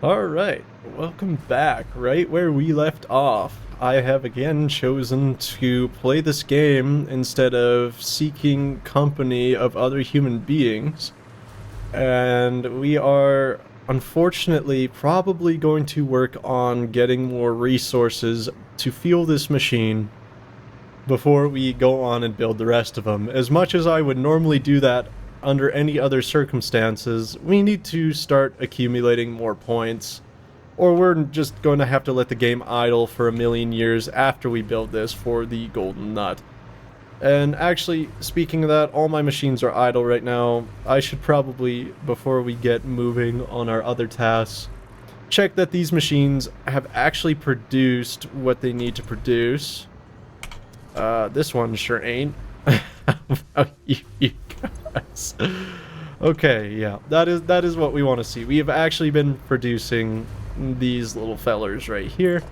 Alright, welcome back, right where we left off. I have again chosen to play this game instead of seeking company of other human beings. And we are, unfortunately, probably going to work on getting more resources to fuel this machine before we go on and build the rest of them. As much as I would normally do that under any other circumstances, we need to start accumulating more points, or we're just going to have to let the game idle for a million years after we build this for the golden nut. And actually, speaking of that, all my machines are idle right now. I should probably, before we get moving on our other tasks, check that these machines have actually produced what they need to produce. This one sure ain't. you guys. Okay, yeah, that is what we want to see. We have actually been producing these little fellers right here,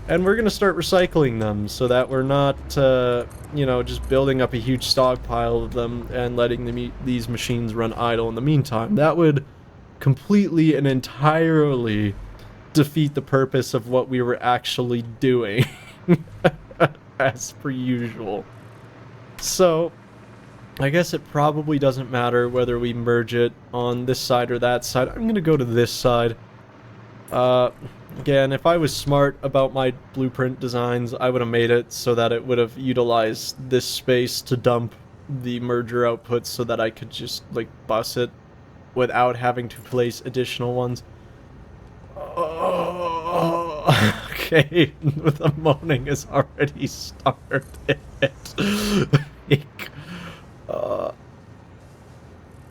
and we're gonna start recycling them so that we're not, just building up a huge stockpile of them and letting these machines run idle in the meantime. That would completely and entirely defeat the purpose of what we were actually doing, as per usual. So, I guess it probably doesn't matter whether we merge it on this side or that side. I'm gonna go to this side. Again, if I was smart about my blueprint designs, I would have made it so that it would have utilized this space to dump the merger outputs so that I could just, like, bus it without having to place additional ones. Oh, okay, the moaning has already started.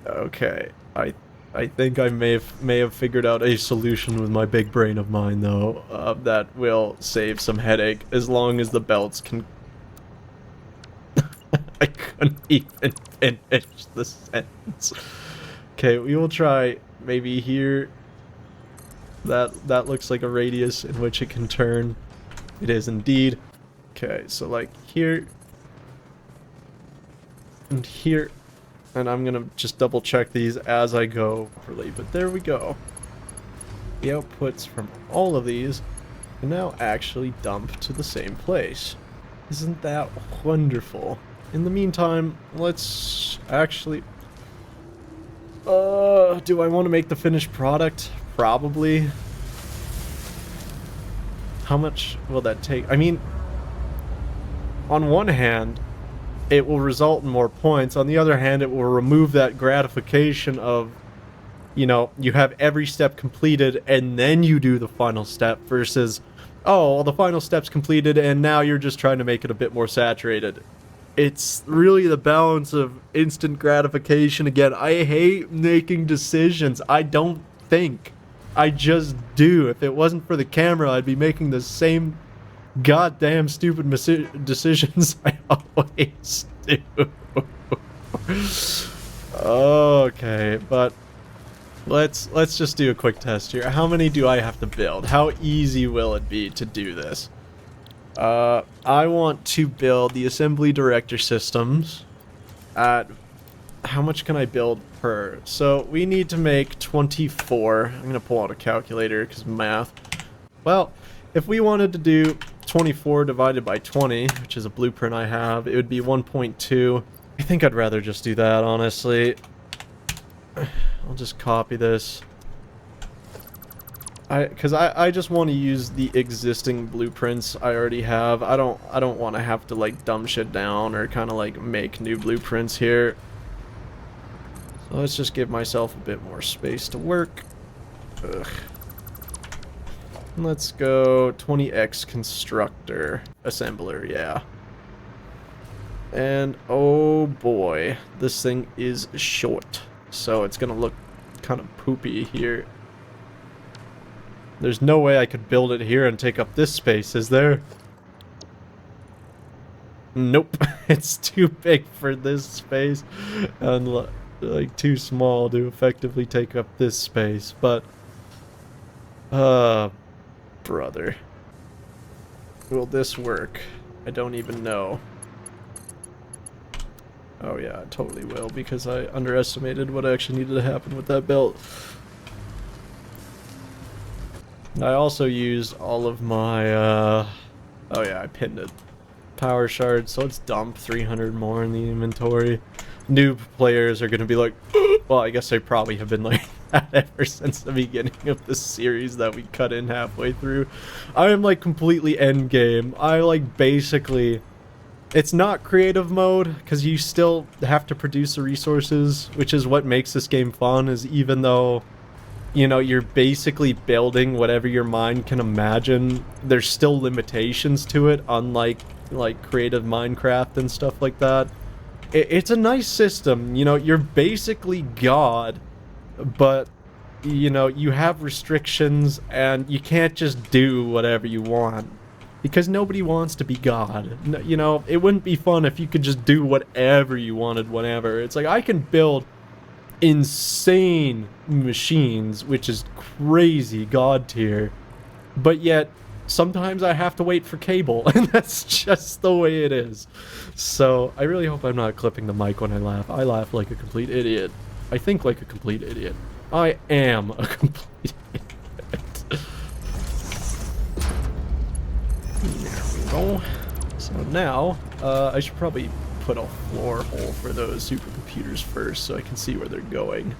Okay, I think I may have figured out a solution with my big brain of mine, though, that will save some headache as long as the belts can. I couldn't even finish the sentence. Okay, we will try maybe here. That looks like a radius in which it can turn. It is indeed. Okay, so like here and here. And I'm gonna just double check these as I go properly, but there we go. The outputs from all of these can now actually dump to the same place. Isn't that wonderful? In the meantime, let's actually... do I want to make the finished product? Probably. How much will that take? I mean, on one hand, it will result in more points. On the other hand, it will remove that gratification of, you have every step completed and then you do the final step versus, oh, well, the final step's completed and now you're just trying to make it a bit more saturated. It's really the balance of instant gratification. Again, I hate making decisions. I don't think. I just do. If it wasn't for the camera, I'd be making the same goddamn stupid decisions I always do. Okay, but let's just do a quick test here. How many do I have to build? How easy will it be to do this? I want to build the assembly director systems at... How much can I build per? So we need to make 24. I'm gonna pull out a calculator because math. Well, if we wanted to do 24 divided by 20, which is a blueprint I have, it would be 1.2. I think I'd rather just do that, honestly. I'll just copy this. Because I just want to use the existing blueprints I already have. I don't want to have to, like, dumb shit down or kind of, like, make new blueprints here. So let's just give myself a bit more space to work. Ugh. Let's go 20x constructor assembler, yeah. And oh boy, this thing is short, so it's gonna look kind of poopy here. There's no way I could build it here and take up this space, is there? Nope, it's too big for this space and like too small to effectively take up this space, but brother. Will this work? I don't even know. Oh yeah, it totally will, because I underestimated what actually needed to happen with that belt. I also used all of my, oh yeah, I pinned it. Power shards, so let's dump 300 more in the inventory. Noob players are gonna be like, well, I guess they probably have been like that ever since the beginning of the series that we cut in halfway through. I am like completely end game. I like basically, it's not creative mode because you still have to produce the resources, which is what makes this game fun. Is even though, you know, you're basically building whatever your mind can imagine, there's still limitations to it, unlike like creative Minecraft and stuff like that. It's a nice system, you know, you're basically God, but, you know, you have restrictions and you can't just do whatever you want. Because nobody wants to be God. You know, it wouldn't be fun if you could just do whatever you wanted whenever. It's like, I can build insane machines, which is crazy God tier, but yet sometimes I have to wait for cable, and that's just the way it is. So I really hope I'm not clipping the mic when I laugh. I laugh like a complete idiot. I think like a complete idiot. I am a complete idiot. There we go. So now, I should probably put a floor hole for those supercomputers first so I can see where they're going.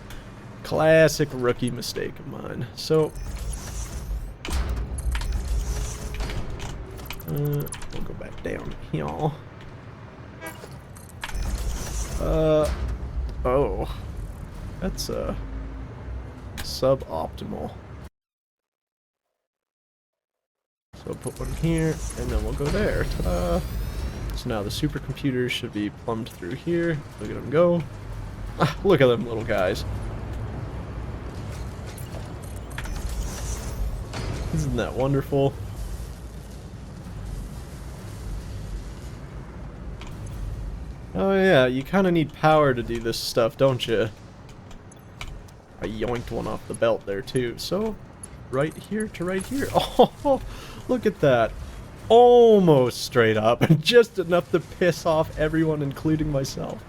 Classic rookie mistake of mine. So, we'll go back down here. Oh. That's, suboptimal. So put one here, and then we'll go there. Ta-da! So now the supercomputers should be plumbed through here. Look at them go. Ah, look at them little guys. Isn't that wonderful? Oh yeah, you kind of need power to do this stuff, don't you? I yoinked one off the belt there too. So, right here to right here. Oh, look at that. Almost straight up, and just enough to piss off everyone, including myself.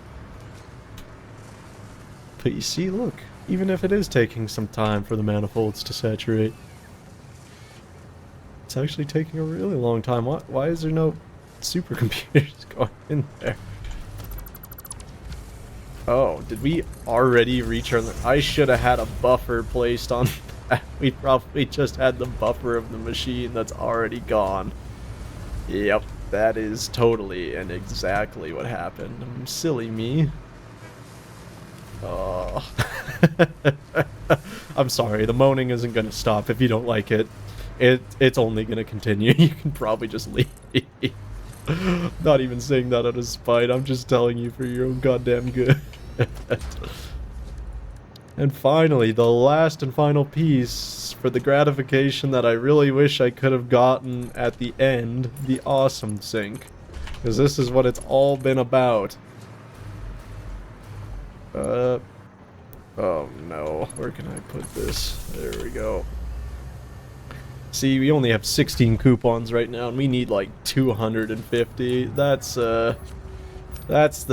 But you see, look, even if it is taking some time for the manifolds to saturate, it's actually taking a really long time. Why is there no supercomputers going in there? Oh, did we already reach our... I should have had a buffer placed on that. We probably just had the buffer of the machine that's already gone. Yep, that is totally and exactly what happened. Silly me. Oh. I'm sorry, the moaning isn't gonna stop if you don't like it. It's only gonna continue. You can probably just leave. Not even saying that out of spite, I'm just telling you for your own goddamn good. And finally, the last and final piece for the gratification that I really wish I could have gotten at the end, the awesome sink. Because this is what it's all been about. Oh no, where can I put this? There we go. See, we only have 16 coupons right now, and we need like 250. That's the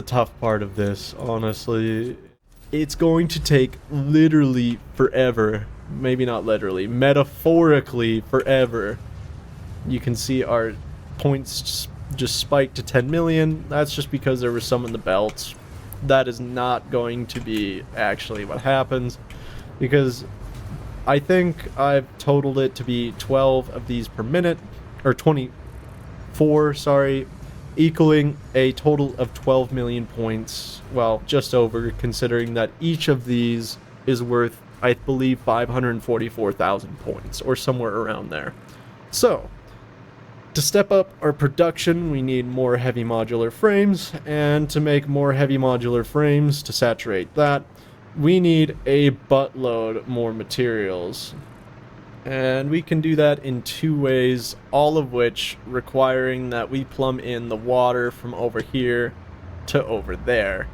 tough part of this, honestly. It's going to take literally forever. Maybe not literally, metaphorically forever. You can see our points just spiked to 10 million. That's just because there was some in the belts. That is not going to be actually what happens, because I think I've totaled it to be 12 of these per minute, or 24, sorry, equaling a total of 12 million points. Well, just over, considering that each of these is worth, I believe, 544,000 points, or somewhere around there. So, to step up our production, we need more heavy modular frames, and to make more heavy modular frames to saturate that, we need a buttload more materials. And we can do that in two ways, all of which requiring that we plumb in the water from over here to over there.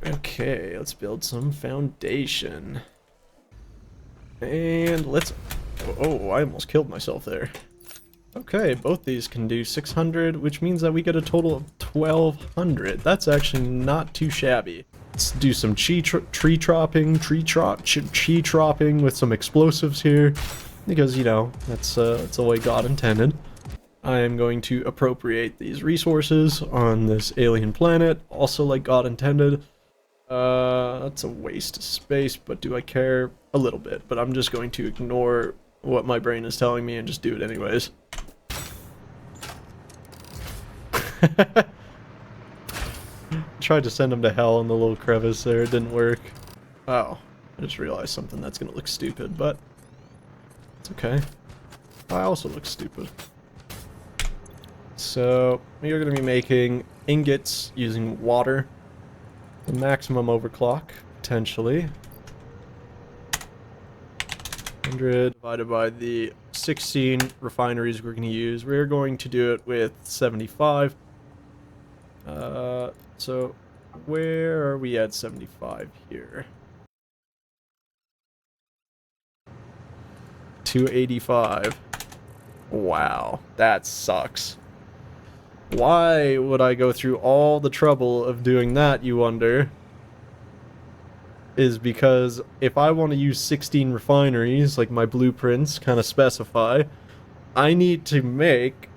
Okay, let's build some foundation. And let's... Oh, I almost killed myself there. Okay, both these can do 600, which means that we get a total of 1,200. That's actually not too shabby. Let's do some tree tropping with some explosives here. because, you know, that's the way God intended. I am going to appropriate these resources on this alien planet, also like God intended. That's a waste of space, but do I care? A little bit, but I'm just going to ignore what my brain is telling me and just do it anyways. Tried to send him to hell in the little crevice there, it didn't work. Oh, I just realized something that's gonna look stupid, but it's okay. I also look stupid. So, we are gonna be making ingots using water. The maximum overclock, potentially. 100 divided by the 16 refineries we're going to use. We're going to do it with 75. So where are we at 75 here? 285. Wow, that sucks. Why would I go through all the trouble of doing that, you wonder? Is because if I want to use 16 refineries, like my blueprints kind of specify, I need to make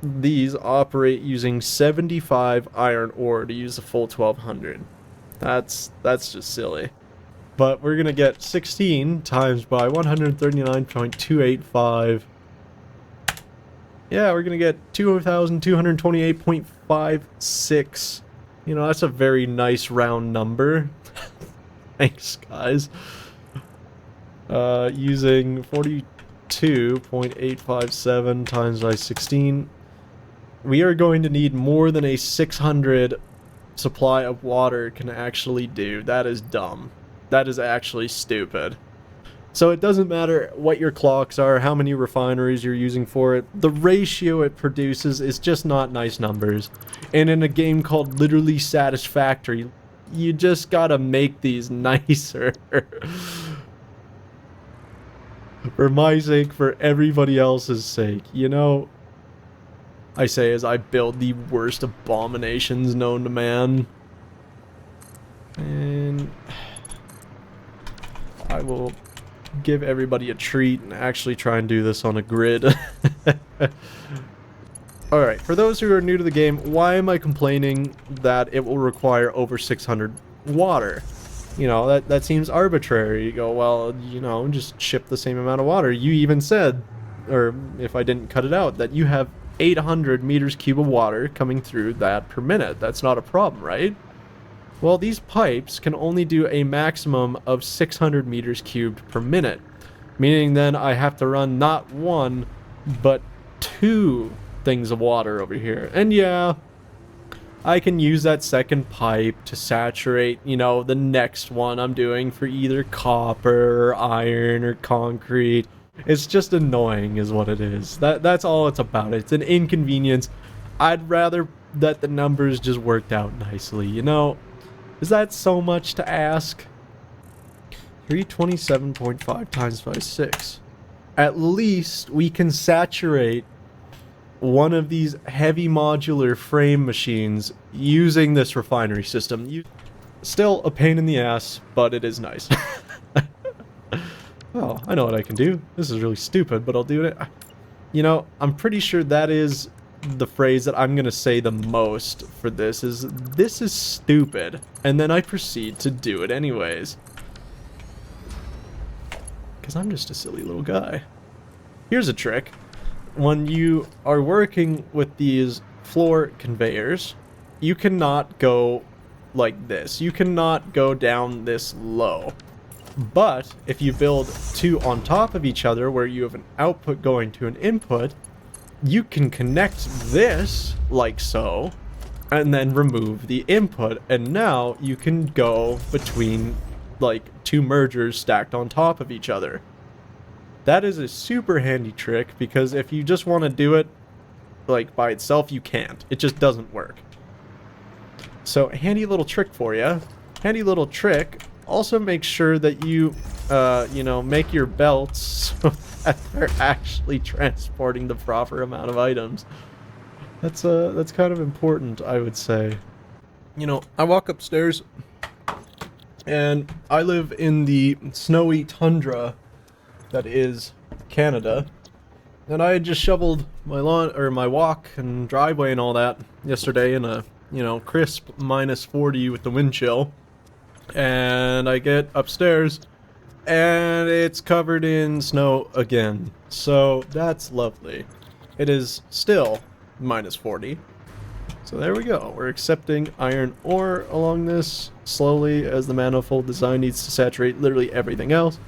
these operate using 75 iron ore to use the full 1200. That's just silly. But we're gonna get 16 times by 139.285. Yeah, we're gonna get 2,228.56. You know, that's a very nice round number. Thanks, guys. Using 42.857 times by 16. We are going to need more than a 600 supply of water can actually do. That is dumb. That is actually stupid. So it doesn't matter what your clocks are, how many refineries you're using for it. The ratio it produces is just not nice numbers. And in a game called literally Satisfactory, you just gotta make these nicer. For my sake, for everybody else's sake. You know, I say as I build the worst abominations known to man. And I will give everybody a treat and actually try and do this on a grid. Alright, for those who are new to the game, why am I complaining that it will require over 600 water? You know, that seems arbitrary. You go, well, you know, just ship the same amount of water. You even said, or if I didn't cut it out, that you have 800 meters cube of water coming through that per minute. That's not a problem, right? Well, these pipes can only do a maximum of 600 meters cubed per minute, meaning then I have to run not one, but two things of water over here. And yeah, I can use that second pipe to saturate, you know, the next one I'm doing for either copper or iron or concrete. It's just annoying is what it is. That's all it's about. It's an inconvenience. I'd rather that the numbers just worked out nicely, you know? Is that so much to ask? 327.5 times by 6. At least we can saturate one of these heavy modular frame machines using this refinery system. Still a pain in the ass, but it is nice. Oh, I know what I can do. This is really stupid, but I'll do it. You know, I'm pretty sure that is the phrase that I'm gonna say the most for this is stupid, and then I proceed to do it anyways. Because I'm just a silly little guy. Here's a trick. When you are working with these floor conveyors, you cannot go like this. You cannot go down this low. But if you build two on top of each other where you have an output going to an input, you can connect this like so and then remove the input, and now you can go between like two mergers stacked on top of each other. That is a super handy trick because if you just want to do it like by itself, you can't. It just doesn't work. So handy little trick for you. Handy little trick. Also make sure that you you know, make your belts so that they're actually transporting the proper amount of items. That's kind of important, I would say. You know, I walk upstairs and I live in the snowy tundra that is Canada. And I had just shoveled my lawn, or my walk and driveway and all that yesterday in a, you know, crisp -40 with the wind chill. And I get upstairs, and it's covered in snow again. So that's lovely. It is still -40. So there we go. We're accepting iron ore along this slowly as the manifold design needs to saturate literally everything else.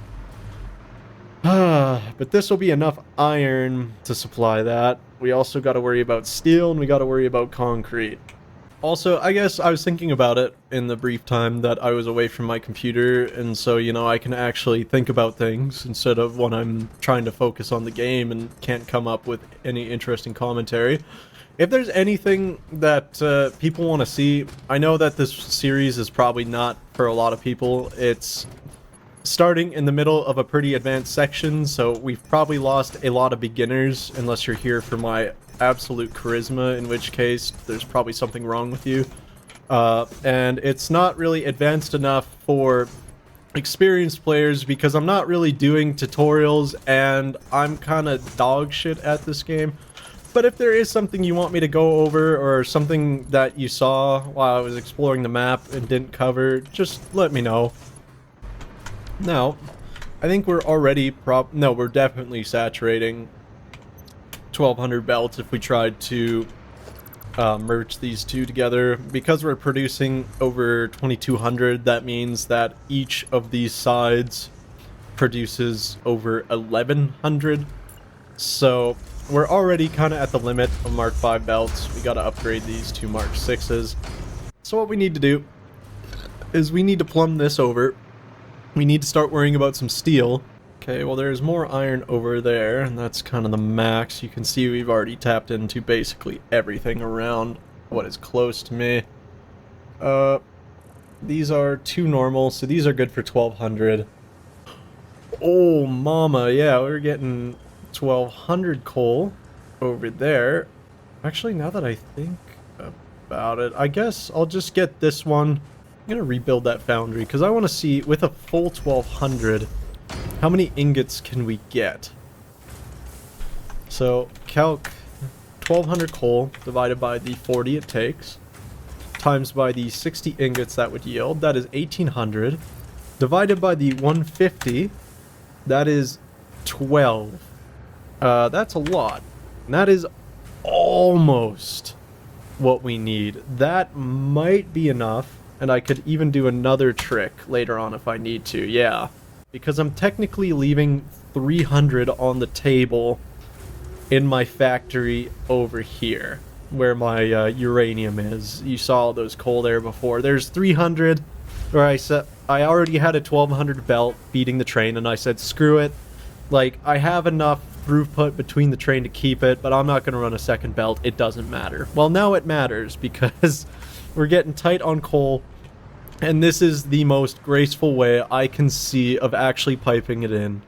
But this will be enough iron to supply that. We also got to worry about steel, and we got to worry about concrete. Also, I guess I was thinking about it in the brief time that I was away from my computer, and so, you know, I can actually think about things instead of when I'm trying to focus on the game and can't come up with any interesting commentary. If there's anything that people want to see, I know that this series is probably not for a lot of people. It's starting in the middle of a pretty advanced section, so we've probably lost a lot of beginners unless you're here for my absolute charisma, in which case there's probably something wrong with you. And it's not really advanced enough for experienced players because I'm not really doing tutorials and I'm kind of dog shit at this game. But if there is something you want me to go over, or something that you saw while I was exploring the map and didn't cover, just let me know. Now, I think we're already no, we're definitely saturating 1200 belts if we tried to merge these two together. Because we're producing over 2200, that means that each of these sides produces over 1100. So we're already kind of at the limit of Mark 5 belts. We got to upgrade these to Mark 6s. So what we need to do is we need to plumb this over. We need to start worrying about some steel. Okay, well there's more iron over there, and that's kind of the max. You can see we've already tapped into basically everything around what is close to me. These are 2 normal, so these are good for 1200. Oh mama, yeah, we're getting 1200 coal over there. Actually, now that I think about it, I guess I'll just get this one. I'm gonna rebuild that foundry because I want to see, with a full 1200, how many ingots can we get. So calc 1200 coal divided by the 40 it takes, times by the 60 ingots that would yield, that is 1800, divided by the 150, that is 12. That's a lot. And that is almost what we need. That might be enough, and I could even do another trick later on if I need to, yeah. Because I'm technically leaving 300 on the table in my factory over here, where my uranium is. You saw those coal there before. There's 300, where I already had a 1200 belt feeding the train, and I said, screw it. Like, I have enough throughput between the train to keep it, but I'm not going to run a second belt. It doesn't matter. Well, now it matters, because we're getting tight on coal, and this is the most graceful way I can see of actually piping it in.